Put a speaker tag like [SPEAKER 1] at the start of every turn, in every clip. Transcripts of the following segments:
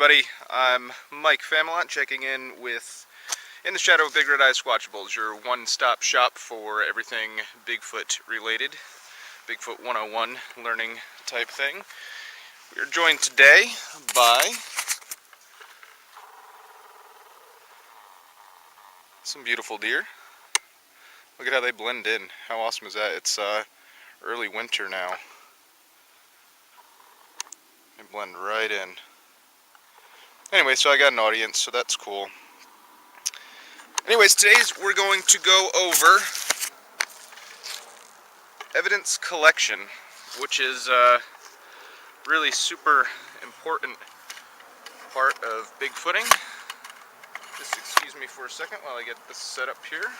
[SPEAKER 1] everybody, I'm Mike Familant, checking in with In the Shadow of Big Red Eye Squatchables, your one-stop shop for everything Bigfoot related, Bigfoot 101 learning type thing. We are joined today by some beautiful deer. Look at how they blend in. How awesome is that? It's early winter now. They blend right in. Anyway, so I got an audience, so that's cool. Anyways, we're going to go over evidence collection, which is a really super important part of bigfooting. Just excuse me for a second while I get this set up here.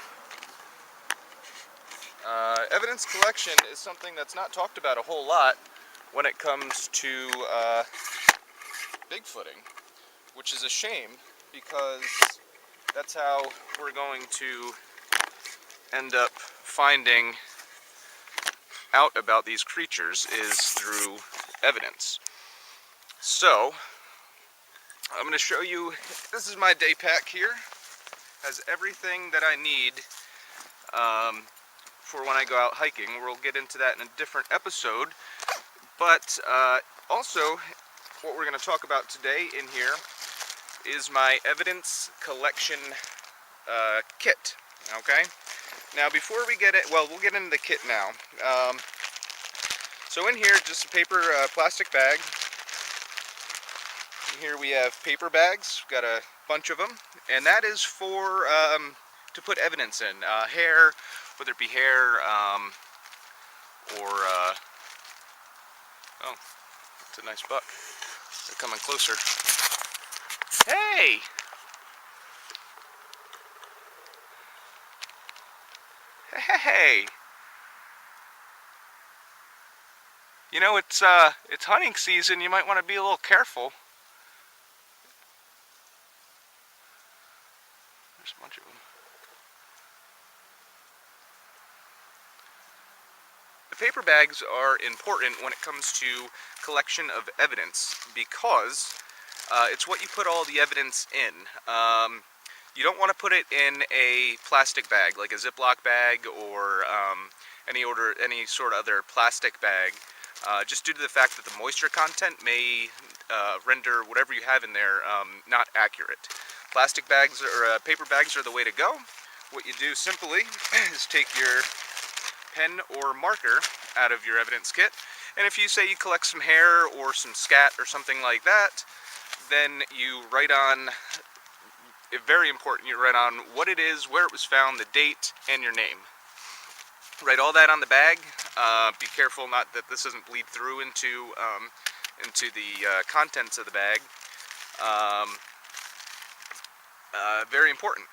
[SPEAKER 1] Evidence collection is something that's not talked about a whole lot when it comes to bigfooting, which is a shame because that's how we're going to end up finding out about these creatures, is through evidence. So I'm going to show you, this is my day pack here, has everything that I need for when I go out hiking. We'll get into that in a different episode, but also what we're going to talk about today in here is my evidence collection kit. Okay? Now before we get it, well, we'll get into the kit now. So in here, just a paper plastic bag. In here we have paper bags. We've got a bunch of them, and that is for to put evidence in. Hair, whether it be hair or oh, it's a nice buck. They're coming closer. Hey! Hey! You know, it's hunting season. You might want to be a little careful. There's a bunch of them. The paper bags are important when it comes to collection of evidence because it's what you put all the evidence in. You don't want to put it in a plastic bag, like a Ziploc bag or any sort of other plastic bag, just due to the fact that the moisture content may render whatever you have in there not accurate. Plastic bags or paper bags are the way to go. What you do simply is take your pen or marker out of your evidence kit, and if you say you collect some hair or some scat or something like that, then you write on, very important, you write on what it is, where it was found, the date, and your name. Write all that on the bag. Be careful not that this doesn't bleed through into the contents of the bag. Very important.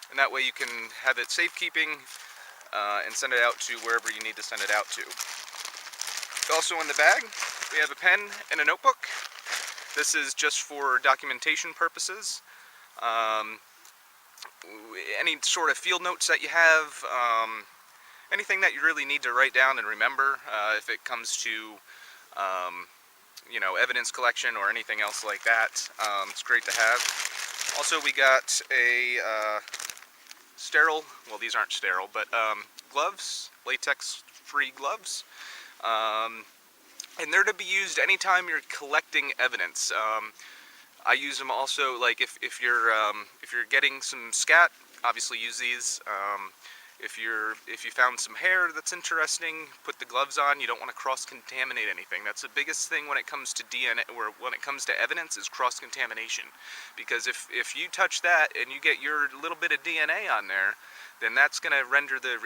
[SPEAKER 1] And that way you can have it safekeeping and send it out to wherever you need to send it out to. Also in the bag, we have a pen and a notebook. This is just for documentation purposes. Any sort of field notes that you have, anything that you really need to write down and remember if it comes to, you know, evidence collection or anything else like that. It's great to have. Also, we got a sterile, well, these aren't sterile, but gloves, latex-free gloves. And they're to be used anytime you're collecting evidence. I use them also, like if you're getting some scat, obviously use these. If you found some hair that's interesting, put the gloves on. You don't want to cross-contaminate anything. That's the biggest thing when it comes to DNA, or when it comes to evidence, is cross-contamination. Because if you touch that and you get your little bit of DNA on there, then that's going to render the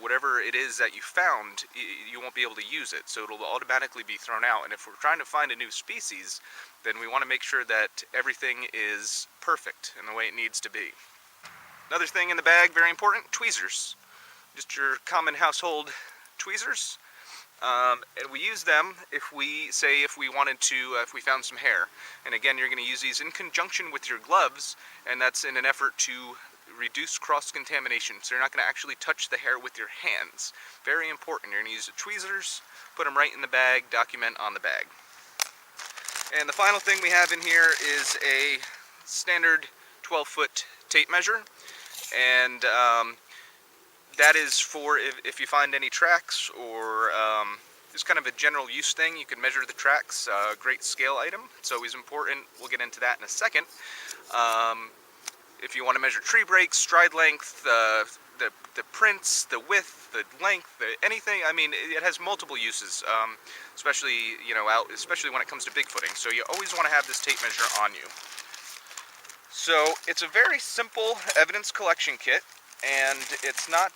[SPEAKER 1] whatever it is that you found, you won't be able to use it, so it'll automatically be thrown out. And if we're trying to find a new species, then we want to make sure that everything is perfect in the way it needs to be. Another thing in the bag, very important, tweezers. Just your common household tweezers. And we use them if we found some hair. And again, you're going to use these in conjunction with your gloves, and that's in an effort to reduce cross-contamination. So you're not going to actually touch the hair with your hands. Very important. You're going to use the tweezers, put them right in the bag, document on the bag. And the final thing we have in here is a standard 12-foot tape measure, and that is for if you find any tracks or just kind of a general use thing. You can measure the tracks. Great scale item. It's always important. We'll get into that in a second. If you want to measure tree breaks, stride length, the prints, the width, the length, anything. I mean, it has multiple uses, especially especially when it comes to bigfooting. So you always want to have this tape measure on you. So it's a very simple evidence collection kit, and it's not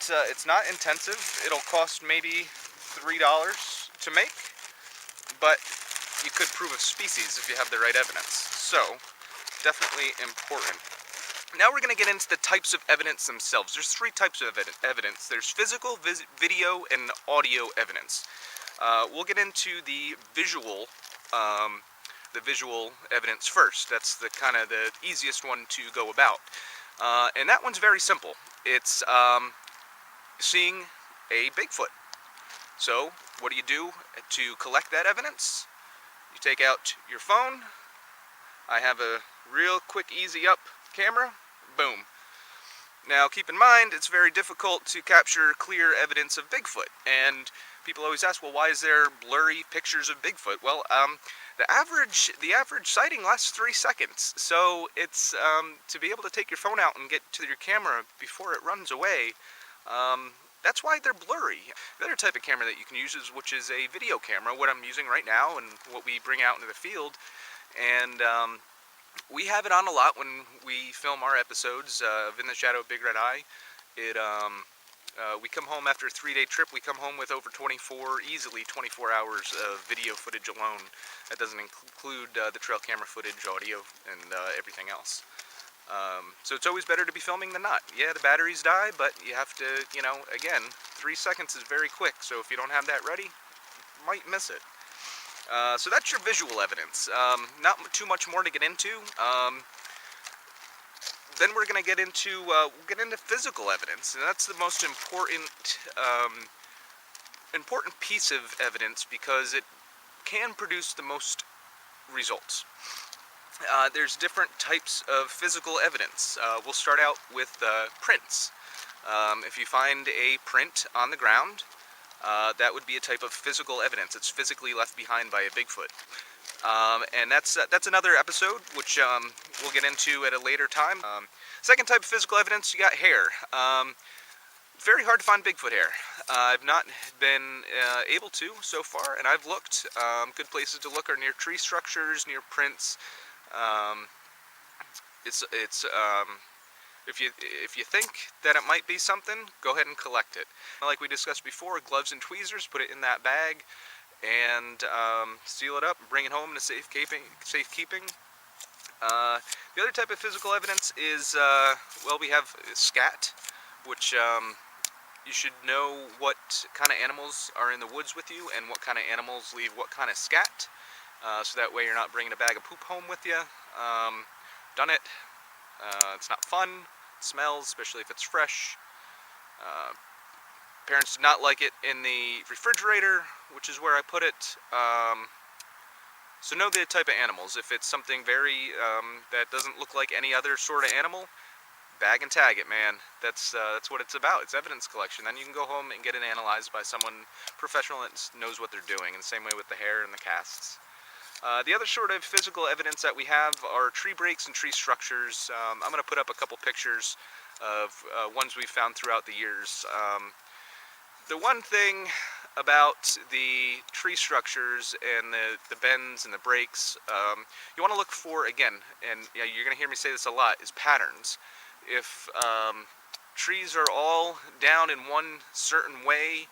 [SPEAKER 1] intensive. It'll cost maybe $3 to make, but you could prove a species if you have the right evidence. So definitely important. Now we're going to get into the types of evidence themselves. There's three types of evidence. There's physical, video, and audio evidence. We'll get into the visual evidence first. That's the kind of the easiest one to go about. And that one's very simple. It's seeing a Bigfoot. So what do you do to collect that evidence? You take out your phone. I have a real quick, easy up camera. Boom. Now keep in mind, it's very difficult to capture clear evidence of Bigfoot, and people always ask, well, why is there blurry pictures of Bigfoot? Well, the average sighting lasts 3 seconds, so it's to be able to take your phone out and get to your camera before it runs away. That's why they're blurry. The other type of camera that you can use which is a video camera, what I'm using right now and what we bring out into the field, and we have it on a lot when we film our episodes of In the Shadow of Big Red Eye. We come home after a 3-day trip. We come home with over easily 24 hours of video footage alone. That doesn't include the trail camera footage, audio, and everything else. So it's always better to be filming than not. Yeah, the batteries die, but you have to, again, 3 seconds is very quick. So if you don't have that ready, you might miss it. So that's your visual evidence. Not too much more to get into. Then we're going to get into physical evidence, and that's the most important piece of evidence because it can produce the most results. There's different types of physical evidence. We'll start out with prints. If you find a print on the ground, that would be a type of physical evidence. It's physically left behind by a Bigfoot. And that's another episode, which we'll get into at a later time. Second type of physical evidence, you got hair. Very hard to find Bigfoot hair. I've not been able to so far, and I've looked. Good places to look are near tree structures, near prints. If you think that it might be something, go ahead and collect it. Like we discussed before, gloves and tweezers, put it in that bag and seal it up and bring it home to safekeeping. The other type of physical evidence is, we have scat, which you should know what kind of animals are in the woods with you and what kind of animals leave what kind of scat, so that way you're not bringing a bag of poop home with you. Done it. It's not fun. It smells, especially if it's fresh. Parents did not like it in the refrigerator, which is where I put it. So know the type of animals. If it's something very that doesn't look like any other sort of animal, bag and tag it, man. That's what it's about. It's evidence collection. Then you can go home and get it analyzed by someone professional that knows what they're doing. And the same way with the hair and the casts. The other sort of physical evidence that we have are tree breaks and tree structures. I'm going to put up a couple pictures of ones we've found throughout the years. The one thing about the tree structures and the bends and the breaks, you want to look for, again, and you're going to hear me say this a lot, is patterns. If trees are all down in one certain way,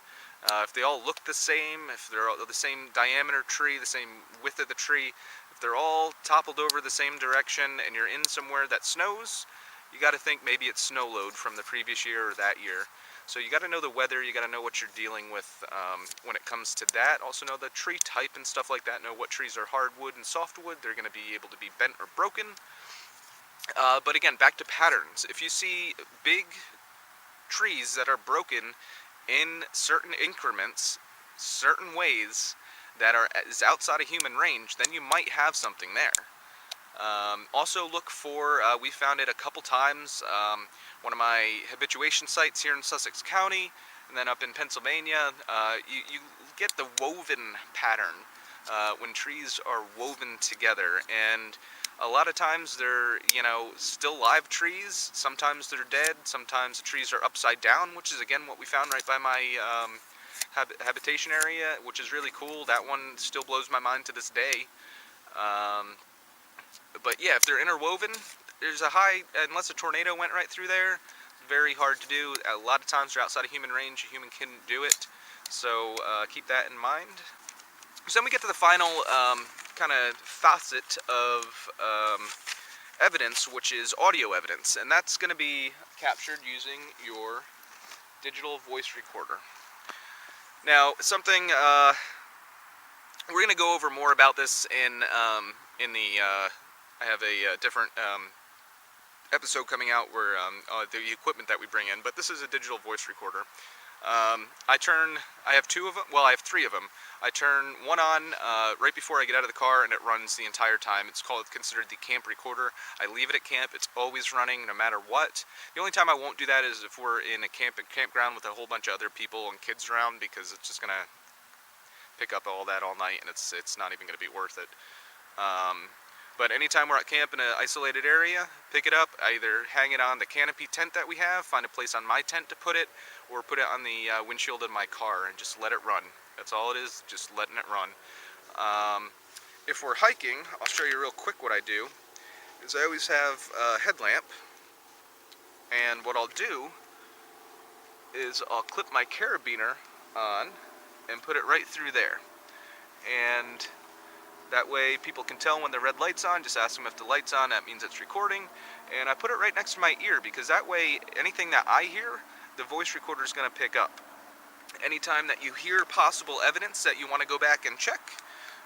[SPEAKER 1] if they all look the same, if they're all the same diameter tree, the same width of the tree, if they're all toppled over the same direction and you're in somewhere that snows, you got to think maybe it's snow load from the previous year or that year. So you got to know the weather, you got to know what you're dealing with when it comes to that. Also know the tree type and stuff like that. Know what trees are hardwood and softwood. They're going to be able to be bent or broken. But again, back to patterns. If you see big trees that are broken in certain increments, certain ways, that is outside of human range, then you might have something there. Also look for, we found it a couple times, one of my habituation sites here in Sussex County, and then up in Pennsylvania, you get the woven pattern when trees are woven together, and a lot of times they're, still live trees, sometimes they're dead, sometimes the trees are upside down, which is again what we found right by my habitation area, which is really cool. That one still blows my mind to this day. But yeah, if they're interwoven, there's a high, unless a tornado went right through there, very hard to do. A lot of times they're outside of human range, a human couldn't do it, so keep that in mind. So then we get to the final kind of facet of evidence, which is audio evidence, and that's going to be captured using your digital voice recorder. Now, something we're going to go over more about this in the I have a different episode coming out where the equipment that we bring in, but this is a digital voice recorder. I have two of them, well, I have three of them. I turn one on right before I get out of the car, and it runs the entire time. It's considered the camp recorder. I leave it at camp. It's always running no matter what. The only time I won't do that is if we're in a campground with a whole bunch of other people and kids around, because it's just gonna pick up all that all night, and it's not even gonna be worth it. But anytime we're at camp in an isolated area, pick it up, either hang it on the canopy tent that we have, find a place on my tent to put it, or put it on the windshield of my car and just let it run. That's all it is, just letting it run. If we're hiking, I'll show you real quick what I do, is I always have a headlamp, and what I'll do is I'll clip my carabiner on and put it right through there. And that way people can tell when the red light's on, just ask them if the light's on, that means it's recording. And I put it right next to my ear, because that way anything that I hear, the voice recorder is going to pick up. Anytime that you hear possible evidence that you want to go back and check,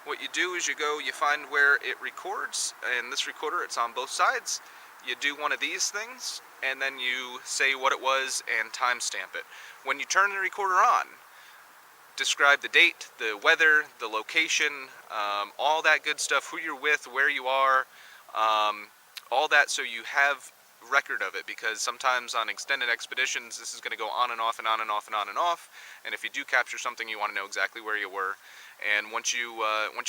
[SPEAKER 1] what you do is you find where it records, and this recorder, it's on both sides. You do one of these things, and then you say what it was and timestamp it. When you turn the recorder on, describe the date, the weather, the location, all that good stuff, who you're with, where you are, all that, so you have record of it, because sometimes on extended expeditions this is going to go on and off and on and off and on and off, and if you do capture something, you want to know exactly where you were. And once you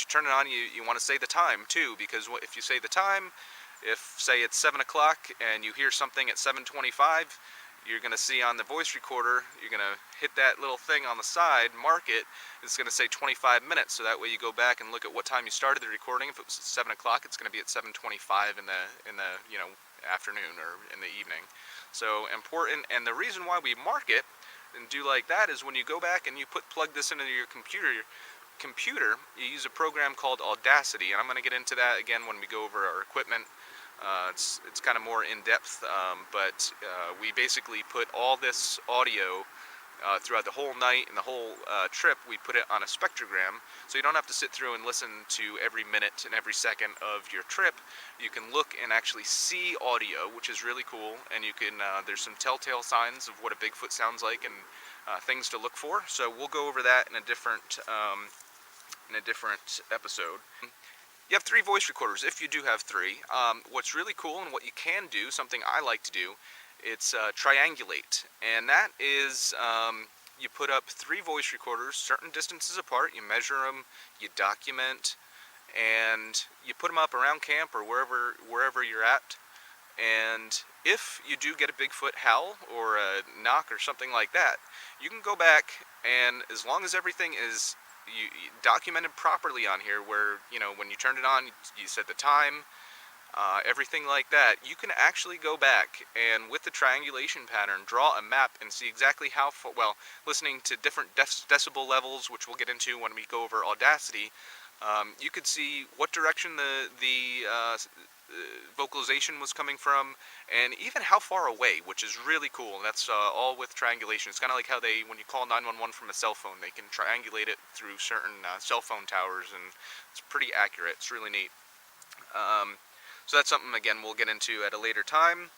[SPEAKER 1] turn it on, you want to say the time too, because if you say the time, if say it's 7 o'clock and you hear something at 7:25, you're going to see on the voice recorder, you're going to hit that little thing on the side, mark it, it's going to say 25 minutes, so that way you go back and look at what time you started the recording. If it was 7 o'clock, it's going to be at 7:25 in the afternoon or in the evening. So important, and the reason why we mark it and do like that is when you go back and you plug this into your computer, you use a program called Audacity, and I'm going to get into that again when we go over our equipment. It's kind of more in-depth, but we basically put all this audio throughout the whole night and the whole trip. We put it on a spectrogram, so you don't have to sit through and listen to every minute and every second of your trip. You can look and actually see audio, which is really cool, and you can there's some telltale signs of what a Bigfoot sounds like and things to look for. So we'll go over that in a different episode. You have 3 voice recorders, if you do have 3. What's really cool and what you can do, something I like to do, it's triangulate. And that is, you put up 3 voice recorders, certain distances apart, you measure them, you document, and you put them up around camp or wherever you're at. And if you do get a Bigfoot howl or a knock or something like that, you can go back, and as long as everything is you documented properly on here, where when you turned it on, you said the time, everything like that, you can actually go back and with the triangulation pattern draw a map and see exactly how far, well, listening to different decibel levels, which we'll get into when we go over Audacity, you could see what direction the vocalization was coming from, and even how far away, which is really cool. And that's all with triangulation. It's kind of like how when you call 911 from a cell phone, they can triangulate it through certain cell phone towers, and it's pretty accurate. It's really neat. So that's something, again, we'll get into at a later time.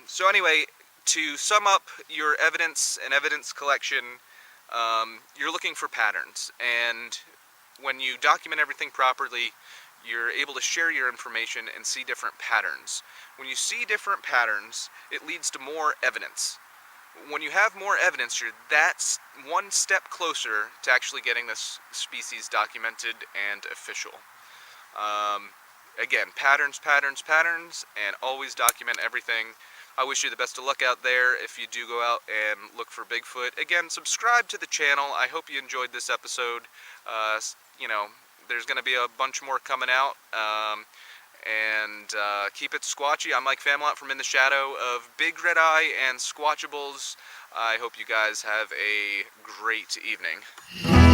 [SPEAKER 1] So anyway, to sum up your evidence and evidence collection, you're looking for patterns, and when you document everything properly, you're able to share your information and see different patterns. When you see different patterns, it leads to more evidence. When you have more evidence, that's one step closer to actually getting this species documented and official. Again, patterns, patterns, patterns, and always document everything. I wish you the best of luck out there if you do go out and look for Bigfoot. Again, subscribe to the channel. I hope you enjoyed this episode. You know, there's going to be a bunch more coming out. And keep it squatchy. I'm Mike Familant from In the Shadow of Big Red Eye and Squatchables. I hope you guys have a great evening.